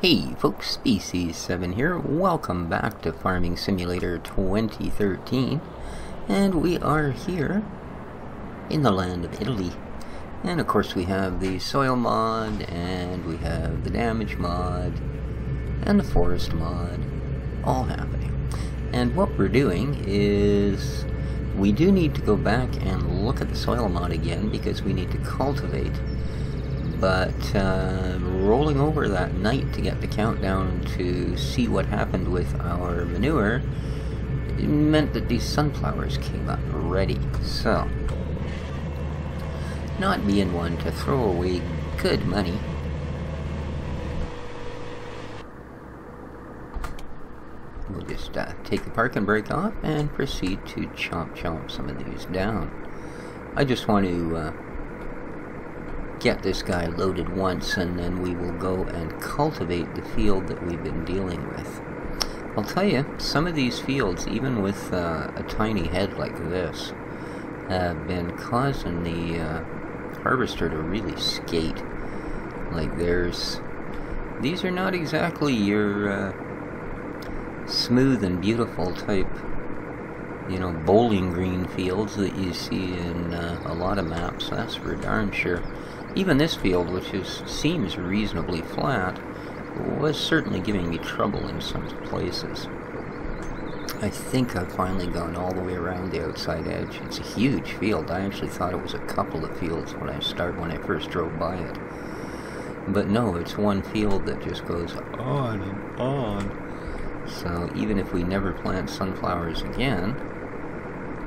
Hey folks, Species7 here. Welcome back to Farming Simulator 2013. And we are here in the land of Italy. And of course we have the soil mod, and we have the damage mod, and the forest mod, all happening. And what we're doing is we do need to go back and look at the soil mod again because we need to cultivate. But rolling over that night to get the countdown to see what happened with our manure, it meant that these sunflowers came up ready. So, not being one to throw away good money, we'll just take the parking brake off and proceed to chomp some of these down. I just want to get this guy loaded once, and then we will go and cultivate the field that we've been dealing with. I'll tell you, some of these fields, even with a tiny head like this, have been causing the harvester to really skate. Like these are not exactly your smooth and beautiful type, bowling green fields that you see in a lot of maps, that's for darn sure. Even this field, which seems reasonably flat, was certainly giving me trouble in some places. I think I've finally gone all the way around the outside edge. It's a huge field. I actually thought it was a couple of fields when I first drove by it. But no, it's one field that just goes on and on. So even if we never plant sunflowers again,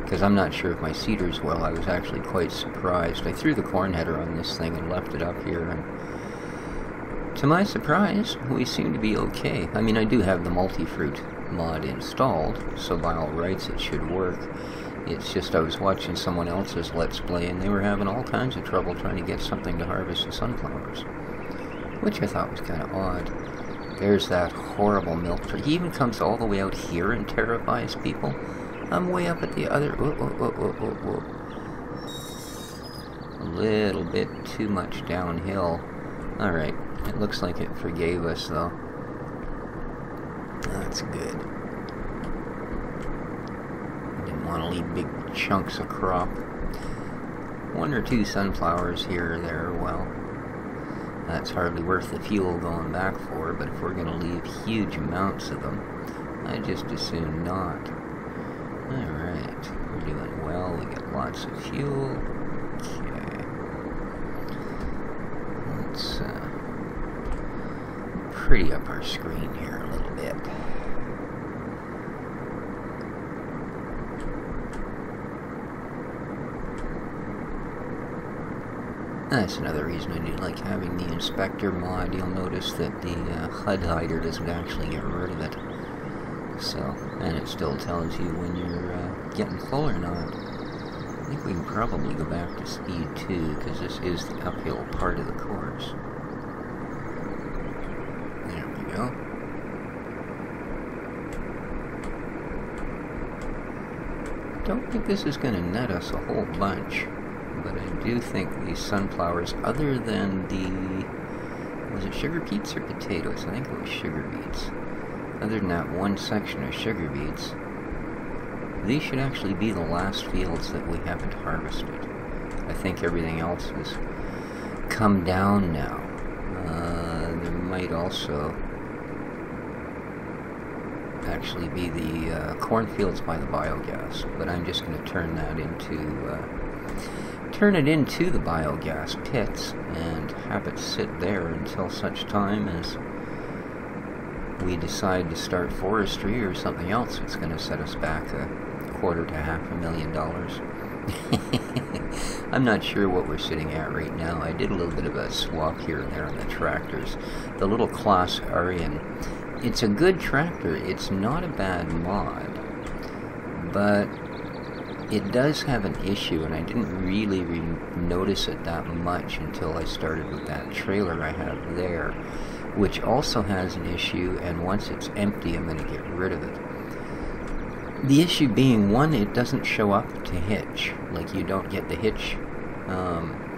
because I'm not sure if my cedars will, I was actually quite surprised. I threw the corn header on this thing and left it up here, and to my surprise, we seem to be okay. I mean, I do have the multi-fruit mod installed, so by all rights it should work. It's just I was watching someone else's Let's Play, and they were having all kinds of trouble trying to get something to harvest the sunflowers, which I thought was kind of odd. There's that horrible milk tree. He even comes all the way out here and terrifies people. I'm way up at the other... Whoa. A little bit too much downhill. Alright, it looks like it forgave us, though. That's good. Didn't want to leave big chunks of crop. One or two sunflowers here or there, well, that's hardly worth the fuel going back for, but if we're going to leave huge amounts of them, I just as soon not. Alright, we're doing well, we got lots of fuel. Okay. Let's pretty up our screen here a little bit. That's another reason I do like having the inspector mod. You'll notice that the HUD hider doesn't actually get rid of it. So, and it still tells you when you're getting full or not. I think we can probably go back to speed 2, because this is the uphill part of the course. There we go. Don't think this is going to net us a whole bunch, but I do think these sunflowers, other than was it sugar beets or potatoes? I think it was sugar beets. Other than that one section of sugar beets, these should actually be the last fields that we haven't harvested. I think everything else has come down now. There might also actually be the cornfields by the biogas, but I'm just going to turn it into the biogas pits and have it sit there until such time as we decide to start forestry or something else that's going to set us back $250,000 to $500,000. I'm not sure what we're sitting at right now. I did a little bit of a swap here and there on the tractors. The little Claas Arjen, it's a good tractor. It's not a bad mod, but it does have an issue, and I didn't really notice it that much until I started with that trailer I have there, which also has an issue, and once it's empty, I'm going to get rid of it. The issue being, one, it doesn't show up to hitch. Like, you don't get the hitch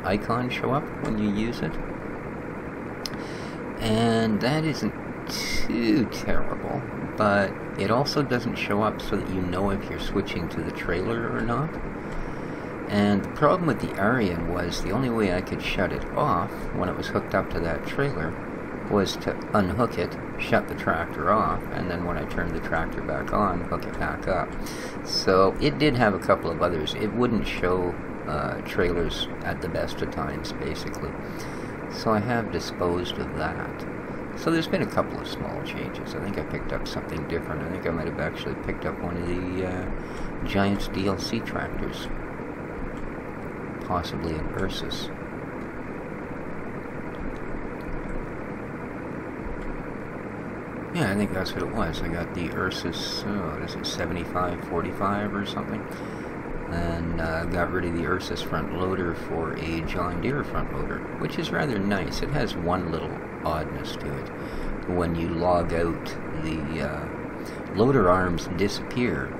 icon show up when you use it. And that isn't too terrible, but it also doesn't show up so that you know if you're switching to the trailer or not. And the problem with the Arian was the only way I could shut it off when it was hooked up to that trailer was to unhook it, shut the tractor off, and then when I turned the tractor back on, hook it back up. So it did have a couple of others. It wouldn't show trailers at the best of times, basically. So I have disposed of that. So there's been a couple of small changes. I think I picked up something different. I think I might have actually picked up one of the Giants DLC tractors. Possibly an Ursus. Yeah, I think that's what it was. I got the Ursus, is it 7545 or something? And got rid of the Ursus front loader for a John Deere front loader, which is rather nice. It has one little oddness to it. When you log out, the loader arms disappear,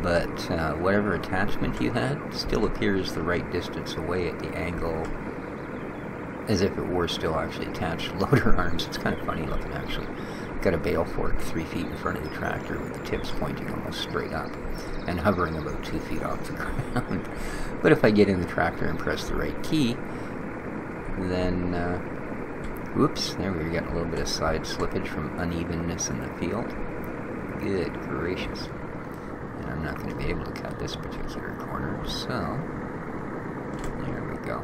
but whatever attachment you had still appears the right distance away at the angle, as if it were still actually attached to loader arms. It's kind of funny looking, actually. Got a bale fork 3 feet in front of the tractor with the tips pointing almost straight up and hovering about 2 feet off the ground. But if I get in the tractor and press the right key, then, whoops, there we were getting a little bit of side slippage from unevenness in the field. Good gracious. And I'm not going to be able to cut this particular corner, so there we go.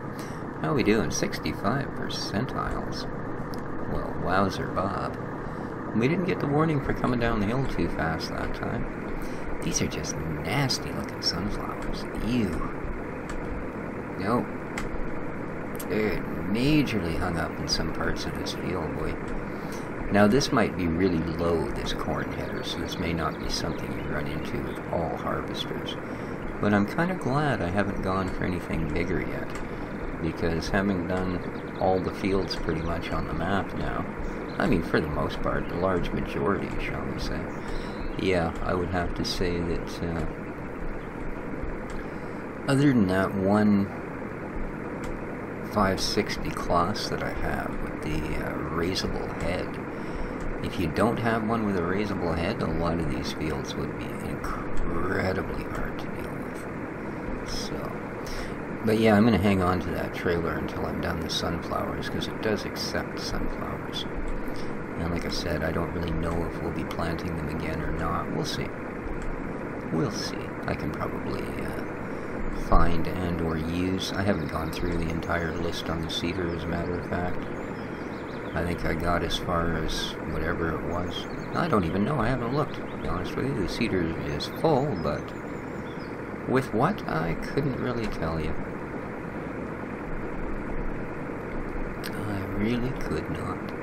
How are we doing? 65 percentiles. Well, wowzer Bob. We didn't get the warning for coming down the hill too fast that time. These are just nasty looking sunflowers. Ew. Nope. They're majorly hung up in some parts of this field, boy. Now this might be really low, this corn header, so this may not be something you run into with all harvesters. But I'm kind of glad I haven't gone for anything bigger yet, because having done all the fields pretty much on the map now, I mean, for the most part, the large majority, shall we say. Yeah, I would have to say that, other than that one 560 Claas that I have with the raisable head, if you don't have one with a raisable head, a lot of these fields would be incredibly hard to deal with. So, but yeah, I'm going to hang on to that trailer until I'm done the sunflowers, because it does accept sunflowers. And like I said, I don't really know if we'll be planting them again or not. We'll see. We'll see. I can probably find and or use. I haven't gone through the entire list on the cedar, as a matter of fact. I think I got as far as whatever it was. I don't even know. I haven't looked, to be honest with you. The cedar is full, but with what? I couldn't really tell you. I really could not.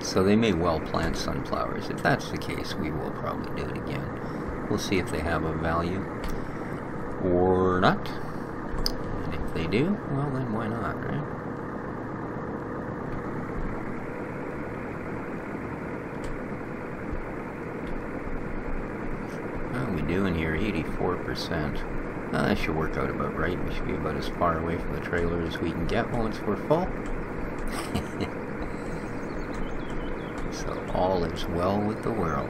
So they may well plant sunflowers. If that's the case, we will probably do it again. We'll see if they have a value or not. And if they do, well then why not, right? How are we doing here? 84%. That should work out about right. We should be about as far away from the trailer as we can get once we're full. So all is well with the world.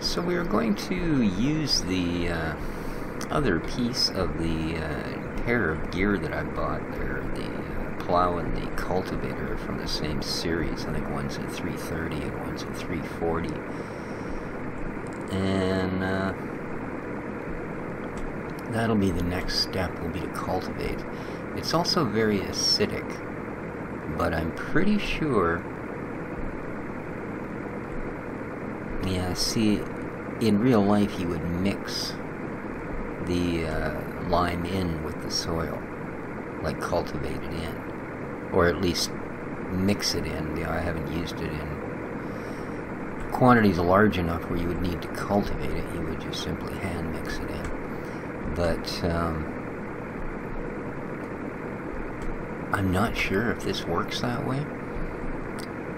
So we are going to use the other piece of the pair of gear that I bought there, the plow and the cultivator from the same series. I think one's a 330 and one's a 340. And that'll be the next step, will be to cultivate. It's also very acidic, but I'm pretty sure, yeah, see, in real life you would mix the lime in with the soil, like cultivate it in, or at least mix it in. You know, I haven't used it in quantities large enough where you would need to cultivate it. You would just simply hand mix it in. But I'm not sure if this works that way.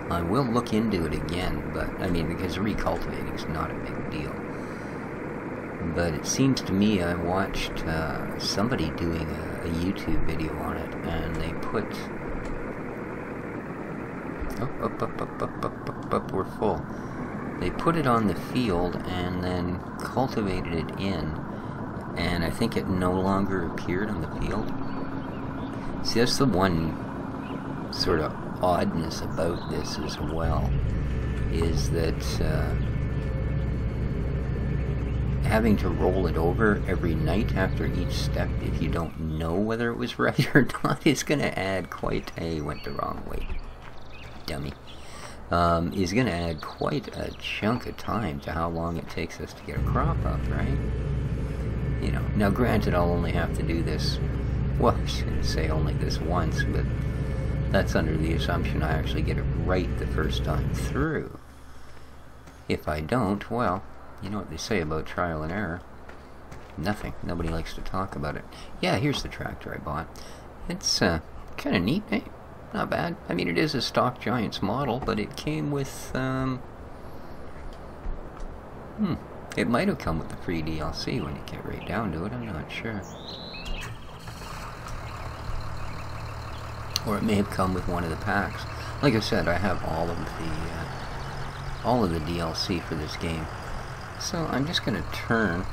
I will look into it again, but I mean, because recultivating is not a big deal. But it seems to me I watched somebody doing a YouTube video on it, and they put... Up, we're full. They put it on the field and then cultivated it in, and I think it no longer appeared on the field. See, that's the one sort of oddness about this as well, is that having to roll it over every night after each step, if you don't know whether it was right or not, is going to add quite a... went the wrong way, dummy. Is going to add quite a chunk of time to how long it takes us to get a crop up, right? You know, now granted I'll only have to do this, well, I shouldn't say only this once, but that's under the assumption I actually get it right the first time through. If I don't, well, you know what they say about trial and error. Nothing. Nobody likes to talk about it. Yeah, here's the tractor I bought. It's kind of neat, eh? Not bad. I mean, it is a stock Giants model, but it came with, it might have come with the free DLC when you get right down to it, I'm not sure. Or it may have come with one of the packs. Like I said, I have all of the DLC for this game. So I'm just going to turn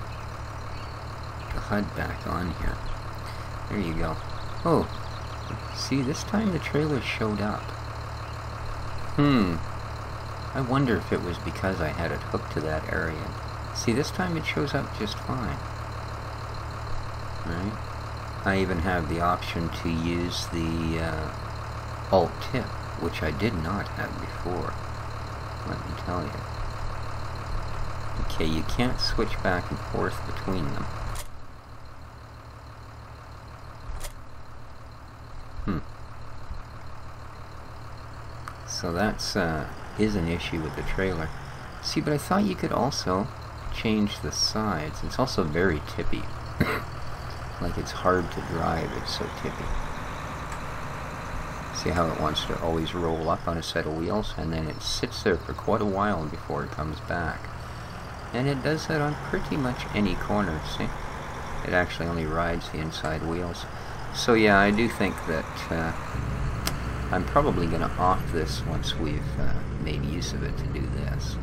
the HUD back on here. There you go. Oh, see, this time the trailer showed up. I wonder if it was because I had it hooked to that area. See, this time it shows up just fine. Right? I even have the option to use the alt tip, which I did not have before. Let me tell you. Okay, you can't switch back and forth between them. So that's is an issue with the trailer. See, but I thought you could also change the sides. It's also very tippy. Like, it's hard to drive, it's so tippy. See how it wants to always roll up on a set of wheels, and then it sits there for quite a while before it comes back. And it does that on pretty much any corner, see? It actually only rides the inside wheels. So yeah, I do think that I'm probably going to off this once we've made use of it to do this.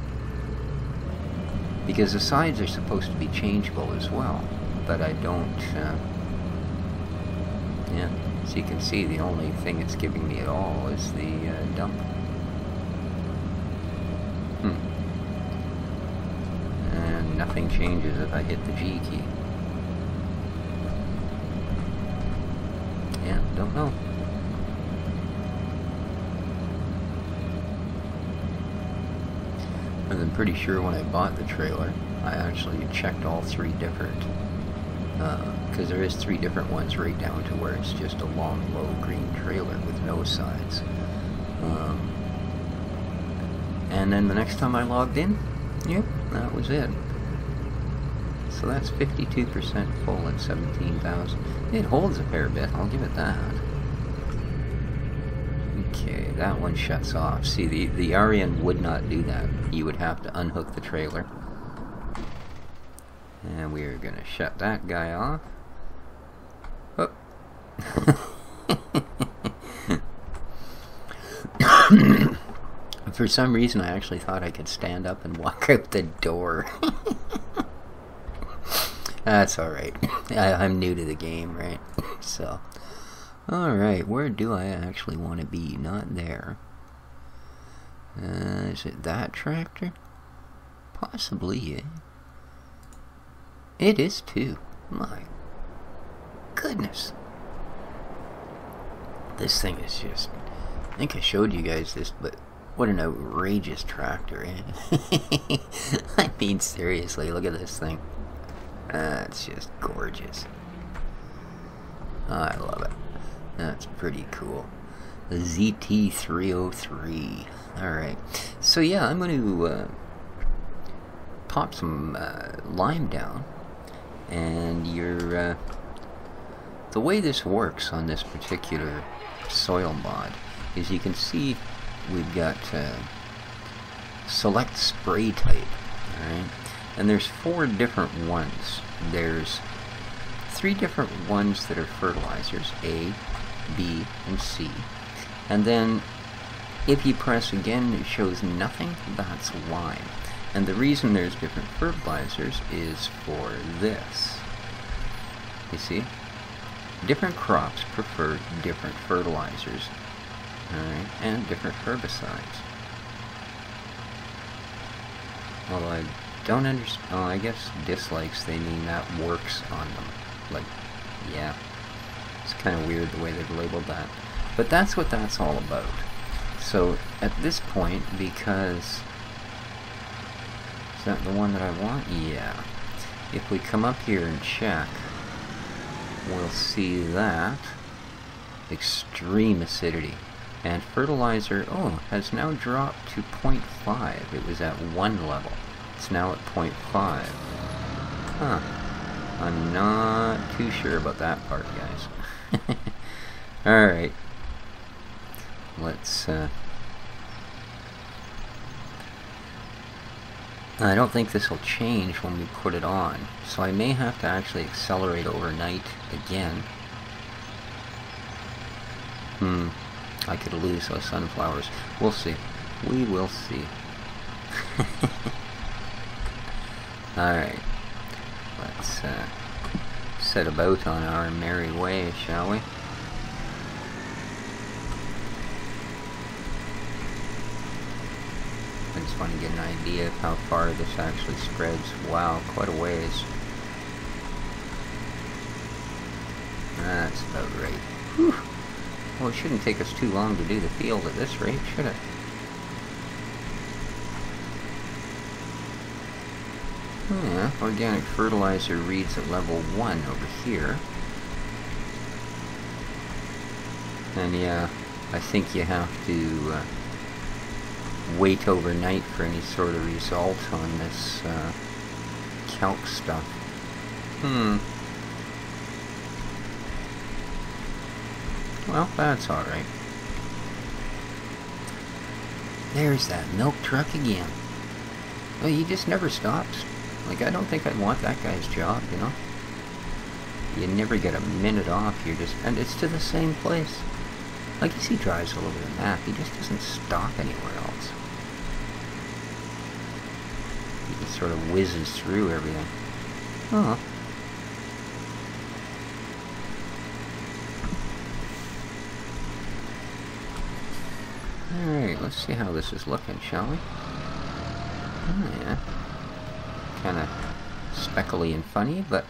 Because the sides are supposed to be changeable as well, but I don't, yeah, so you can see the only thing it's giving me at all is the dump. And nothing changes if I hit the G key. Yeah, don't know. I'm pretty sure when I bought the trailer, I actually checked all three different, because there is three different ones right down to where it's just a long, low green trailer with no sides. And then the next time I logged in, yep, that was it. So that's 52% full at 17,000. It holds a fair bit, I'll give it that. Okay, that one shuts off. See, the Arian would not do that. You would have to unhook the trailer. And we're going to shut that guy off. Oh. For some reason, I actually thought I could stand up and walk out the door. That's alright. I'm new to the game, right? So, alright, where do I actually want to be? Not there. Is it that tractor? Possibly, eh? It is too. My goodness. This thing is just... I think I showed you guys this, but what an outrageous tractor, eh? I mean, seriously, look at this thing. It's just gorgeous. I love it. That's pretty cool. The ZT303. Alright. So yeah, I'm going to pop some lime down. And the way this works on this particular soil mod is you can see we've got select spray type. Alright. And there's 4 different ones. There's 3 different ones that are fertilizers, A, B, and C. And then if you press again, it shows nothing. That's why. And the reason there's different fertilizers is for this. You see? Different crops prefer different fertilizers, alright, and different herbicides. Although I don't understand, oh, I guess dislikes, they mean that works on them. Like, yeah, it's kind of weird the way they've labeled that. But that's what that's all about. So, at this point, because... Is that the one that I want? Yeah. If we come up here and check, we'll see that extreme acidity. And fertilizer, oh, has now dropped to 0.5. It was at 1 level. It's now at 0.5. Huh. I'm not too sure about that part, guys. Alright. Let's, I don't think this will change when we put it on, so I may have to actually accelerate overnight again. I could lose those sunflowers. We'll see. We will see. Alright. Let's set about on our merry way, shall we? I just want to get an idea of how far this actually spreads. Wow, quite a ways. That's about right. Whew. Well, it shouldn't take us too long to do the field at this rate, should it? Yeah, organic fertilizer reads at level 1 over here. And yeah, I think you have to wait overnight for any sort of result on this calc stuff. Well, that's alright. There's that milk truck again. Well, he just never stops. Like, I don't think I'd want that guy's job, you know? You never get a minute off, you're just... And it's to the same place. Like, you see, he drives all over the map, he just doesn't stop anywhere else. He just sort of whizzes through everything. Oh. Alright, let's see how this is looking, shall we? Oh, yeah. Kind of speckly and funny, but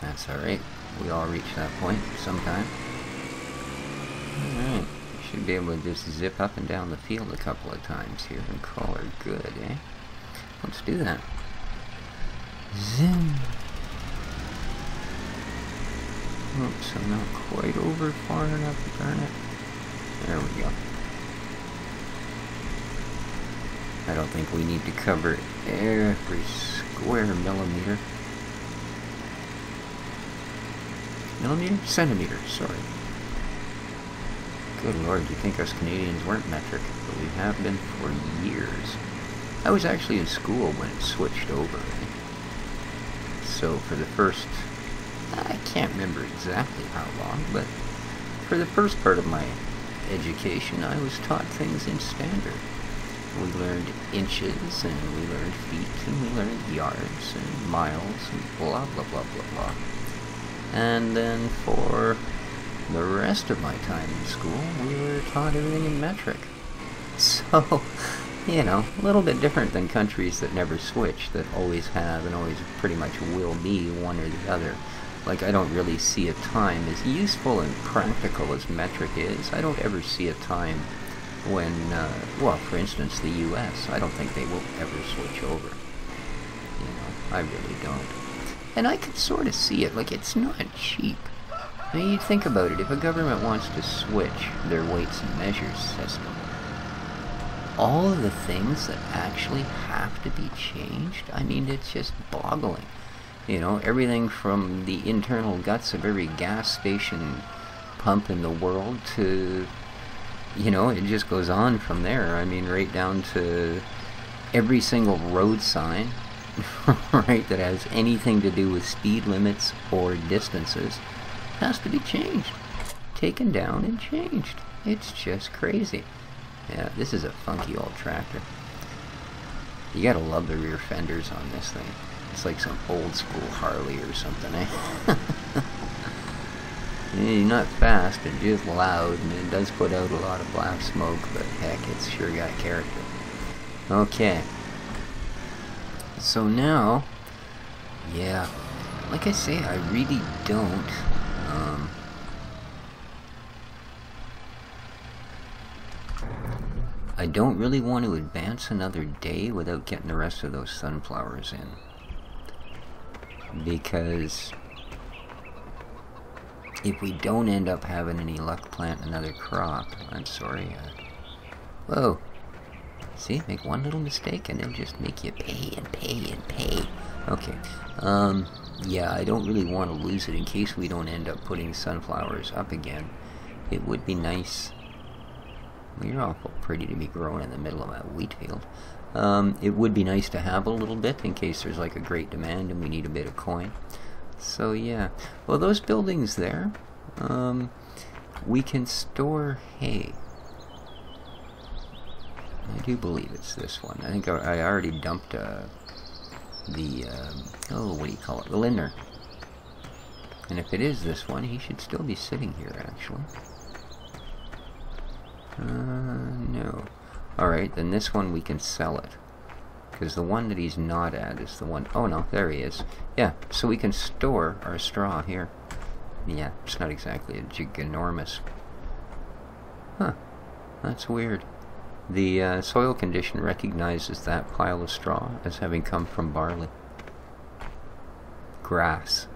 that's alright. We all reach that point sometime. Alright, should be able to just zip up and down the field a couple of times here and call her good, eh? Let's do that. Zoom! Oops, I'm not quite over far enough, darn it. There we go. I don't think we need to cover every square millimeter. Millimeter? Centimeter, sorry. Good lord, you think us Canadians weren't metric, but we have been for years. I was actually in school when it switched over. So for the first, I can't remember exactly how long, but for the first part of my education, I was taught things in standard. We learned inches, and we learned feet, and we learned yards, and miles, and blah, blah, blah, blah, blah. And then for the rest of my time in school, we were taught everything in metric. So, you know, a little bit different than countries that never switch, that always have and always pretty much will be one or the other. Like, I don't really see a time, as useful and practical as metric is, I don't ever see a time when, well, for instance, the US, I don't think they will ever switch over. You know, I really don't. And I could sort of see it, like, it's not cheap. I mean, you think about it, if a government wants to switch their weights and measures system, all of the things that actually have to be changed, I mean, it's just boggling. You know, everything from the internal guts of every gas station pump in the world to... You know, it just goes on from there. I mean, right down to every single road sign. right, that has anything to do with speed limits or distances has to be changed. Taken down and changed. It's just crazy. Yeah, this is a funky old tractor. You gotta love the rear fenders on this thing. It's like some old school Harley or something, eh? Yeah, not fast, and just loud, and it does put out a lot of black smoke, but heck, it's sure got character. Okay. So now, yeah, like I say, I really don't, I don't really want to advance another day without getting the rest of those sunflowers in. Because if we don't end up having any luck planting another crop, I'm sorry, whoa, see, make one little mistake and then just make you pay and pay and pay. Okay, yeah, I don't really want to lose it in case we don't end up putting sunflowers up again. It would be nice. Well, you're awful pretty to be growing in the middle of a wheat field. It would be nice to have a little bit in case there's like a great demand and we need a bit of coin. So yeah, well, those buildings there, we can store hay. I do believe it's this one. I think I already dumped oh, what do you call it, the Lindner. And if it is this one, he should still be sitting here actually. No. Alright, then this one we can sell it. Because the one that he's not at is the one... Oh no, there he is. Yeah, so we can store our straw here. Yeah, it's not exactly a giganormous... Huh. That's weird. The soil condition recognizes that pile of straw as having come from barley. Grass.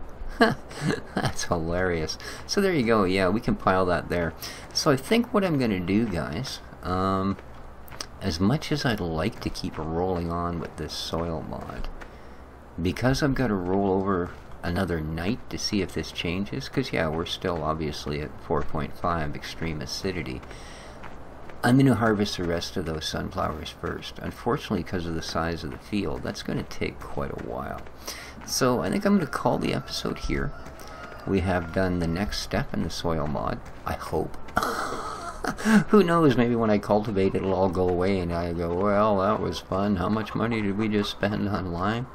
That's hilarious. So there you go. Yeah, we can pile that there. So I think what I'm going to do, guys, as much as I'd like to keep rolling on with this soil mod, because I've got to roll over another night to see if this changes, because yeah, we're still obviously at 4.5 extreme acidity, I'm going to harvest the rest of those sunflowers first. Unfortunately, because of the size of the field, that's going to take quite a while. So I think I'm going to call the episode here. We have done the next step in the soil mod, I hope. Who knows, maybe when I cultivate it'll all go away and I go, well, that was fun. How much money did we just spend on lime?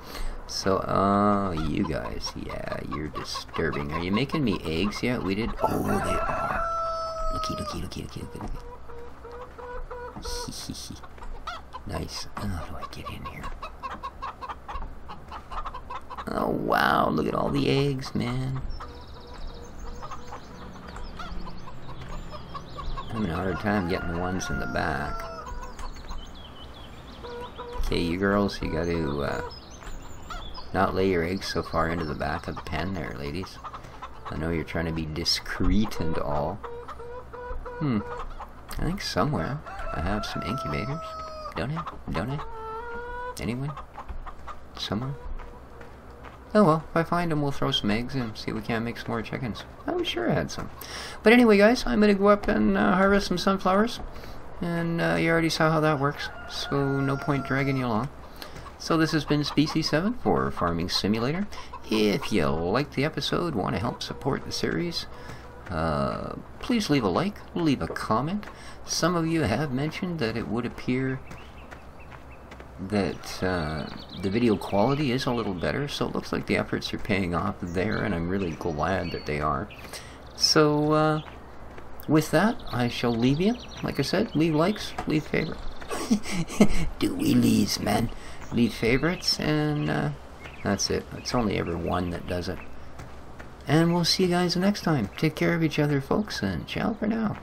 So, you guys, yeah, you're disturbing. Are you making me eggs yet? We did, oh, they are. Looky, looky, looky, looky, looky, looky. Nice. Oh, how do I get in here? Oh, wow, look at all the eggs, man. I'm having a hard time getting the ones in the back. Okay, you girls, you gotta not lay your eggs so far into the back of the pen there, ladies. I know you're trying to be discreet and all. I think somewhere I have some incubators. Don't I? Don't I? Anyone? Somewhere? Oh well, if I find them, we'll throw some eggs in, see if we can't make some more chickens. I'm sure I had some. But anyway, guys, I'm going to go up and harvest some sunflowers. And you already saw how that works, so no point dragging you along. So this has been Species 7 for Farming Simulator. If you liked the episode, want to help support the series, please leave a like, leave a comment. Some of you have mentioned that it would appear that the video quality is a little better, so it looks like the efforts are paying off there, and I'm really glad that they are. So with that, I shall leave you. Like I said, leave likes, leave favorites. Do we leaves, man? Leave favorites, and that's it. It's only ever one that does it. And we'll see you guys next time. Take care of each other, folks, and ciao for now.